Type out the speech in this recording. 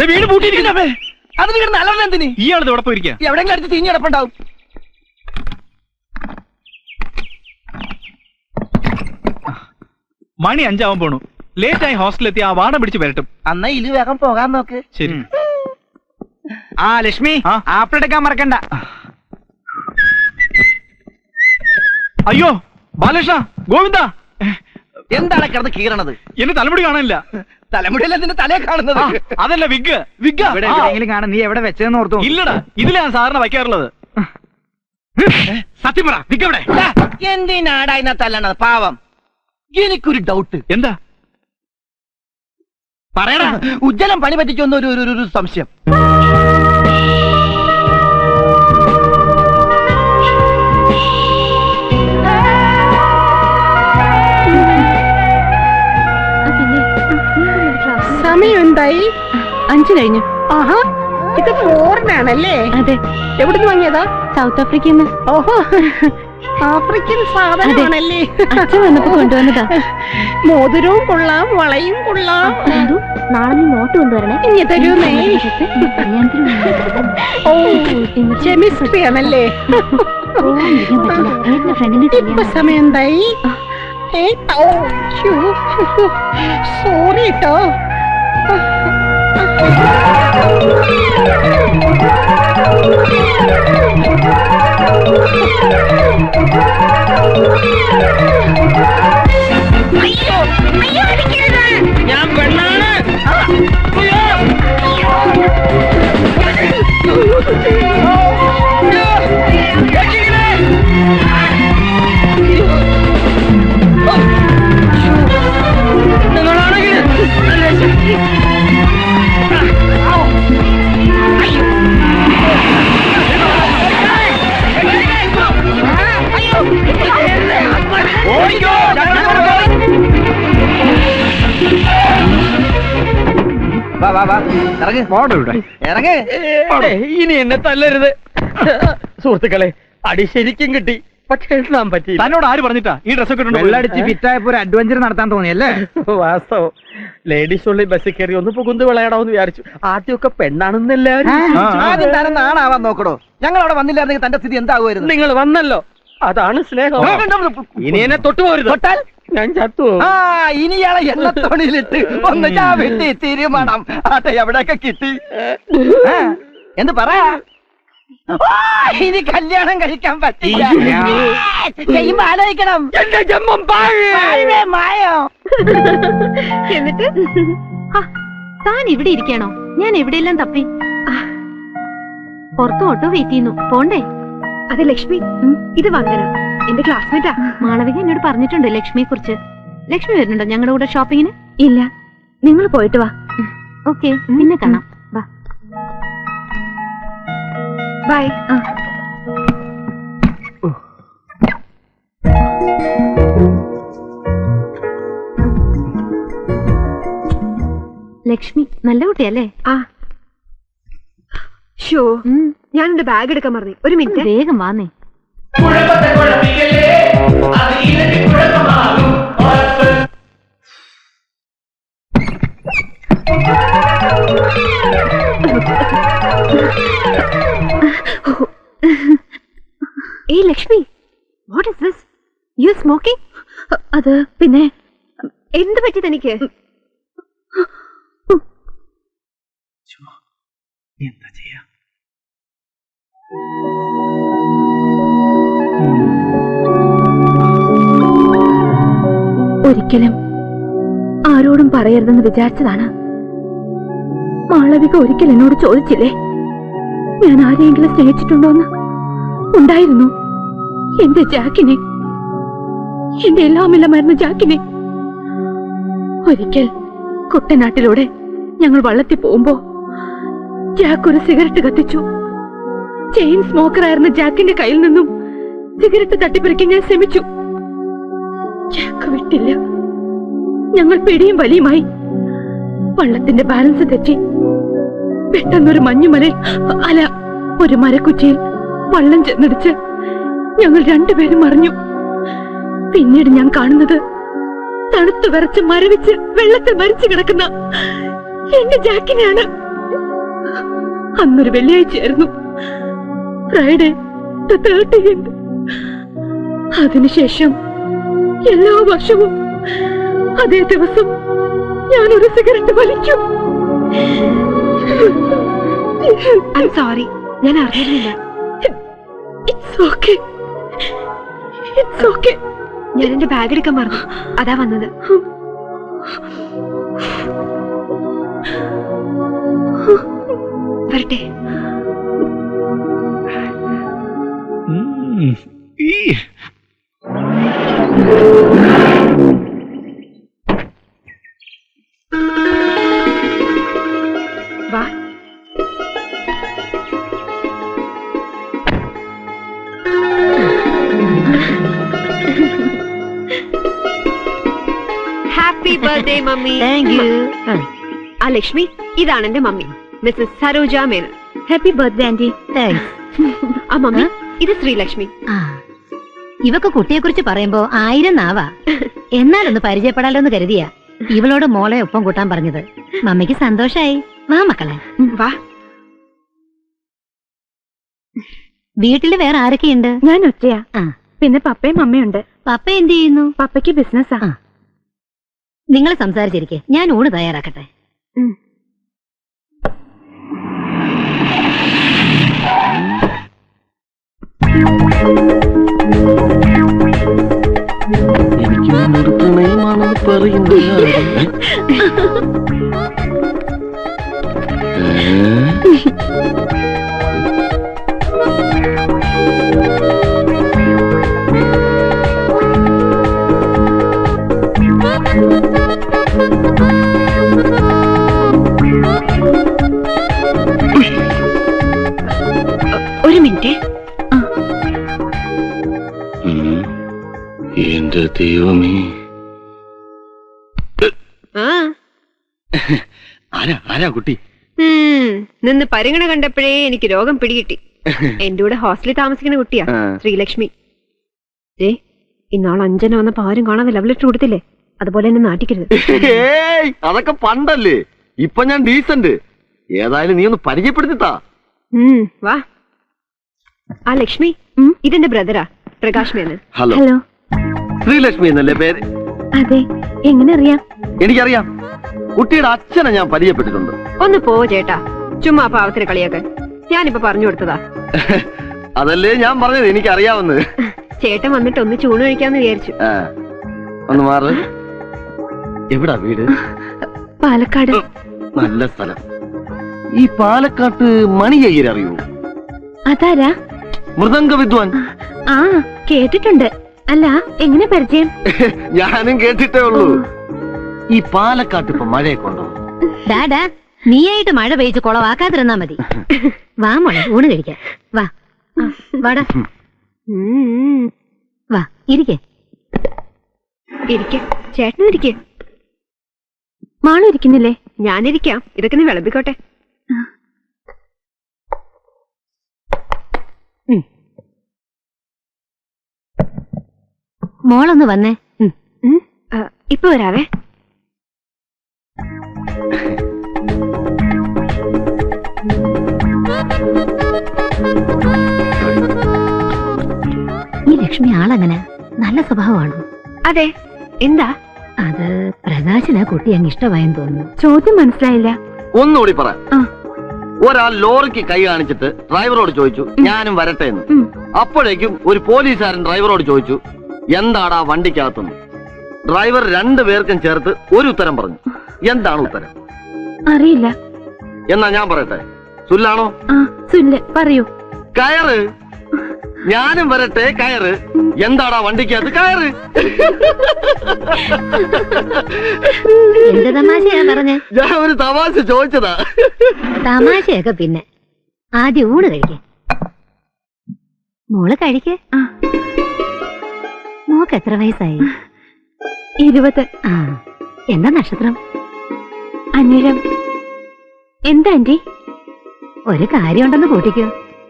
വീട് പൂട്ടിയിരിക്കുന്നേ. അത് വീട് നല്ലതിന് ഇയാളത് ഇവിടെ പോയിരിക്കുക. എവിടെയെങ്കിലും അടുത്ത് തിരിഞ്ഞു കിടപ്പുണ്ടാവും. മണി 5 പോണു. ലേറ്റായി ഹോസ്റ്റലിലെത്തി ആ വാട പിടിച്ച് വരട്ടും. അന്നാ ഇല് വേഗം പോകാൻ നോക്ക്. ശരി. ആ ലക്ഷ്മി, ആപ്പിൾ എടുക്കാൻ മറക്കണ്ട. അയ്യോ ബാലകൃഷ്ണ, ഗോവിന്ദ, എന്താണ് കിടന്ന് കീറണത്? എന്റെ തലമുടി കാണാനില്ല. തലമുടിയല്ല നിന്റെ തലയെ കാണുന്നത്. അതല്ല വിഗ്. വിഗ് എവിടെയെങ്കിലും കാണാൻ. നീ എവിടെ വെച്ചതെന്ന് ഓർത്തു? ഇല്ലടാ, ഇതിലാണ് സാറിന് വയ്ക്കാറുള്ളത്. സത്യം പറ, വിഗ് എവിടെ? എന്തിനാടാ ഇതിനെ തല്ലണത്? പാവം. എനിക്കൊരു ഡൗട്ട്. എന്താ പറയടാ. ഉജ്ജ്വലം പണി പറ്റിച്ചൊന്ന് ഒരു സംശയം. സമയം എന്തായി? 5 കഴിഞ്ഞു. ആഹാ, ഇത് ഫോറിനാണല്ലേ? അതെ. എവിടുന്ന് വാങ്ങിയതാ? സൗത്ത് ആഫ്രിക്കയിൽ നിന്ന്. ഓഹോ, ആഫ്രിക്കൻ സാധനമാണല്ലേ? അച്ഛൻ വന്നപ്പോ കൊണ്ടുവന്നതാ. മോതിരവും കൊള്ളാം, വളയും കൊള്ളാം. നാളെ നീ നോട്ട് കൊണ്ടുവരണേ. ഇനി തരൂന്നേ. ഓ, കെമിസ്ട്രി ആണല്ലേ? ഇപ്പൊ സമയം എന്തായി? സോറി കേട്ടോ. ഞാൻ പെണ്ണാണ്. ഇറങ്ങ്. ഇനി എന്നെ തല്ലരുത് സുഹൃത്തുക്കളെ. അടി ശരിക്കും കിട്ടി, പക്ഷെ എഴുതാൻ പറ്റിയില്ല. തന്നോട് ആര് പറഞ്ഞിട്ടാ ഈ ഡ്രസ്സൊക്കെ വെള്ളടിച്ച് ഫിറ്റായപ്പോ ഒരു അഡ്വഞ്ചർ നടത്താൻ തോന്നിയല്ലേ? വാസ്തവം. ലേഡീസ് ഉള്ളി ബസ്സിൽ കയറി ഒന്ന് പുകുന്ത് വിളയാടാവെന്ന് വിചാരിച്ചു. ആദ്യമൊക്കെ പെണ്ണാണെന്നെല്ലാവരും. ആദ്യം താരം നാണാവാൻ നോക്കണോ? ഞങ്ങൾ അവിടെ വന്നില്ലായിരുന്നെങ്കിൽ തന്റെ സ്ഥിതി എന്താകുമായിരുന്നു? നിങ്ങൾ വന്നല്ലോ, അതാണ് സ്നേഹം. ഇനി എന്നെ തൊട്ടുപോരുത്. തൊട്ടാൽ ഞാൻ ചത്തു. ആ, ഇനി ഇയാളെ എണ്ണത്തോണിയിലിട്ട് ഒന്ന് ചാവിട്ടി തിരുമണം. ആട്ടെ, എവിടെയൊക്കെ കിട്ടി? എന്ത് പറയാ? ഇനി കല്യാണം കഴിക്കാൻ പറ്റില്ല. ചെയ്യുമ്പോ ആലോചിക്കണം. എന്റെ ജന്മം മായോ. എന്നിട്ട് താൻ ഇവിടെ ഇരിക്കണോ? ഞാൻ എവിടെയെല്ലാം തപ്പി. പുറത്ത് ഓട്ടോ വെയിറ്റ് ചെയ്യുന്നു. പോണ്ടേ? അതെ ലക്ഷ്മി, ഇത് വന്ദന, എന്റെ ക്ലാസ്മേറ്റാ. മാളവിക എന്നോട് പറഞ്ഞിട്ടുണ്ട് ലക്ഷ്മിയെ കുറിച്ച്. ലക്ഷ്മി വരുന്നുണ്ടോ ഞങ്ങളുടെ കൂടെ ഷോപ്പിങ്ങിന്? ഇല്ല, നിങ്ങൾ പോയിട്ട് വാ. ഓക്കെ, പിന്നെ കാണാം. വാ. ബൈ. ലക്ഷ്മി നല്ല കുട്ടിയല്ലേ? ഷോ, ഞാൻ എന്റെ ബാഗ് എടുക്കാൻ പറഞ്ഞു. ഒരു മിനിറ്റ്, വേഗം വാന്നേ. ഏയ് Lakshmi, what is this? You smoking? അത് പിന്നെ എന്ത് പറ്റി തനിക്ക്? എന്താ ചെയ്യാ? ഒരിക്കലും ആരോടും പറയരുതെന്ന് വിചാരിച്ചതാണ്. മാളവിക ഒരിക്കൽ എന്നോട് ചോദിച്ചില്ലേ ഞാൻ ആരെയെങ്കിലും സ്നേഹിച്ചിട്ടുണ്ടോന്ന്? ഉണ്ടായിരുന്നു. എന്റെ ജാക്കിനെ, എന്റെ എല്ലാമില്ലമായിരുന്ന ജാക്കിനെ. ഒരിക്കൽ കുട്ടനാട്ടിലൂടെ ഞങ്ങൾ വള്ളത്തിൽ പോകുമ്പോ ജാക്ക് ഒരു സിഗരറ്റ് കത്തിച്ചു. ചെയിൻ സ്മോക്കറായിരുന്ന ജാക്കിന്റെ കയ്യിൽ നിന്നും സിഗരറ്റ് തട്ടിപ്പറിക്കാൻ ഞാൻ ശ്രമിച്ചു. ജാക്ക് വിട്ടില്ല. ഞങ്ങൾ പിടിയും വലിയുമായി. വള്ളത്തിന്റെ ബാലൻസ് തെറ്റി പെട്ടെന്നൊരു മഞ്ഞുമലയിൽ, അല്ല, ഒരു മരക്കുറ്റിയിൽ വള്ളം ചെന്നിടിച്ച് ഞങ്ങൾ രണ്ടുപേരും മറിഞ്ഞു. പിന്നീട് ഞാൻ കാണുന്നത് തണുത്തു വിറച്ച് മരവിച്ച് വെള്ളത്തിൽ മരിച്ചു കിടക്കുന്ന എന്റെ ജാക്കിനെയാണ്. അന്നൊരു വെള്ളിയാഴ്ചയായിരുന്നു, ഫ്രൈഡേ 13th. അതിനുശേഷം എല്ലാ വർഷവും അതേ ദിവസം ഞാനൊരു സിഗരറ്റ് വലിക്കും. സോറി, ഞാൻ അറിഞ്ഞിരുന്നില്ല. It's okay, it's okay. ഞാൻ എന്റെ ബാഗ് എടുക്കാൻ മറന്നു, അതാ വന്നത്. വരട്ടെ. ഈ വാ. Happy birthday mummy. Thank you. ആ ലക്ഷ്മി, ഇതാണ് എന്റെ mummy, Mrs Saroja Menon. Happy birthday aunty. Thanks. ആ മമ്മി, ഇത് ശ്രീലക്ഷ്മി. ഇവക്ക് കുട്ടിയെ കുറിച്ച് പറയുമ്പോ 1000 നാവാ. എന്നാലൊന്ന് പരിചയപ്പെടാലോ എന്ന് കരുതിയാ ഇവളോട് മോളെ ഒപ്പം കൂട്ടാൻ പറഞ്ഞത്. മമ്മിക്ക് സന്തോഷായി. വാ മക്കളെ. വാ. വീട്ടില് വേറെ ആരൊക്കെയുണ്ട്? ഞാൻ ഒറ്റയാ. പിന്നെ പപ്പയും അമ്മയുണ്ട്. പപ്പ എന്ത് ചെയ്യുന്നു? പപ്പയ്ക്ക് ബിസിനസ്സാ. നിങ്ങൾ സംസാരിച്ചിരിക്കെ, ഞാൻ ഊണ് തയ്യാറാക്കട്ടെ. എനിക്ക് പ്രണയമാണെന്ന് പറയുന്നത് ഒരു മിനിറ്റ്. എന്റെ ദൈവമേ, ആരാ കുട്ടി? നിന്ന് പരിഗണ കണ്ടപ്പോഴേ എനിക്ക് രോഗം പിടികിട്ടി. എന്റെ കൂടെ ഹോസ്റ്റലിൽ താമസിക്കുന്ന കുട്ടിയാ, ശ്രീലക്ഷ്മി. ഇന്നാൾ 5 വന്നപ്പോ ആരും കാണാതെ ലവ് ലെറ്റർ കൊടുത്തില്ലേ, അതുപോലെ എന്നെ നാട്ടിക്കരുത്. അതൊക്കെ പണ്ടല്ലേ, ഇപ്പൊ ഞാൻ ഡീസന്റ്. ഏതായാലും നീ ഒന്ന് പരിചയപ്പെടുത്തിത്താ. വാ. ആ ലക്ഷ്മി, ഇതെന്റെ ബ്രദറാ, പ്രകാശ് മേനൻ. ഹലോ. ഹലോ. ശ്രീലക്ഷ്മി എന്നല്ലേ പേര്? അതെ. എങ്ങനെ അറിയാം? എനിക്കറിയാം, കുട്ടിയുടെ അച്ഛനെ ഞാൻ പരിചയപ്പെട്ടിട്ടുണ്ട്. ഒന്ന് പോ ചേട്ടാ, ചുമ്മാ പാവത്തിന് കളിയാക്കാൻ. ഞാനിപ്പോ പറഞ്ഞു കൊടുത്തതാ. അതല്ലേ ഞാൻ പറഞ്ഞത്, എനിക്കറിയാവുന്നത്. ചേട്ടൻ വന്നിട്ട് ഒന്ന് ചൂണ് കഴിക്കാന്ന് വിചാരിച്ചു. ഒന്ന് മാറ്. എവിടാ വീട്? പാലക്കാട്. നല്ല സ്ഥലം. ഈ പാലക്കാട്ട് മണി അയ്യർ അറിയൂ? അതാരാ? മൃദംഗ വിദ്വാൻ. ആ, കേട്ടിട്ടുണ്ട്. അല്ല, എങ്ങനെ പരിചയം? ഞാനും കേട്ടിട്ടേ ഉള്ളൂ. ഈ പാലക്കാട്ട് ഇപ്പൊ മഴയൊക്കെ ഉണ്ടോ? ഡാഡാ, നീയായിട്ട് മഴ പെയ്ച്ച് കുളവാക്കാതിരുന്നാ മതി. വാ മോളെ, ഊണ് കഴിക്കാം. വാ. വാടാ. വാ, ഇരിക്കേ. ഇരിക്കെ. ചേട്ടനും ഇരിക്കെ. മാളും ഇരിക്കുന്നില്ലേ? ഞാനിരിക്കാം. ഇതൊക്കെ നീ വിളമ്പിക്കോട്ടെ. മോളൊന്ന് വന്നേ. ഇപ്പൊ വരാവേ. ഈ ലക്ഷ്മി ആളങ്ങനെ നല്ല സ്വഭാവമാണ്. അതെ. എന്താ? അത് പ്രകാശിന് കുട്ടി അങ്ങ് ഇഷ്ടമായെന്ന് തോന്നുന്നു. ചോദ്യം മനസ്സിലായില്ല. ഒന്നുകൂടി പറ. ഒരാൾ ലോറിക്ക് കൈ കാണിച്ചിട്ട് ഡ്രൈവറോട് ചോദിച്ചു ഞാനും വരട്ടെ എന്ന്. അപ്പോഴേക്കും ഒരു പോലീസുകാരൻ ഡ്രൈവറോട് ചോദിച്ചു എന്താടാ വണ്ടിക്കകത്തുനിന്ന്. ഡ്രൈവർ 2 പേർക്കും ചേർത്ത് ഒരു ഉത്തരം പറഞ്ഞു. എന്താണ് ഉത്തരം? അറിയില്ല. എന്നാ ഞാൻ പറയട്ടെ. സുല്ലാണോ? സുല്ല്. പറയൂ. കയറ്. ഞാനും വരട്ടെ, കയറ്. എന്താടാ വണ്ടിക്കകത്ത്? കയറ്. എന്ത് തമാശയാ പറഞ്ഞേ? ഞാൻ ഒരു തമാശ ചോദിച്ചതാ. തമാശയൊക്കെ പിന്നെ. ആദ്യം ഊണ് കഴിക്കേ. മോള് കഴിക്കേ. മോക്ക് എത്ര വയസ്സായി? 20. എന്താ നക്ഷത്രം? അനിഴം. എന്താ ആന്റി? ഒരു കാര്യമുണ്ടെന്ന് കൂട്ടിക്കോ.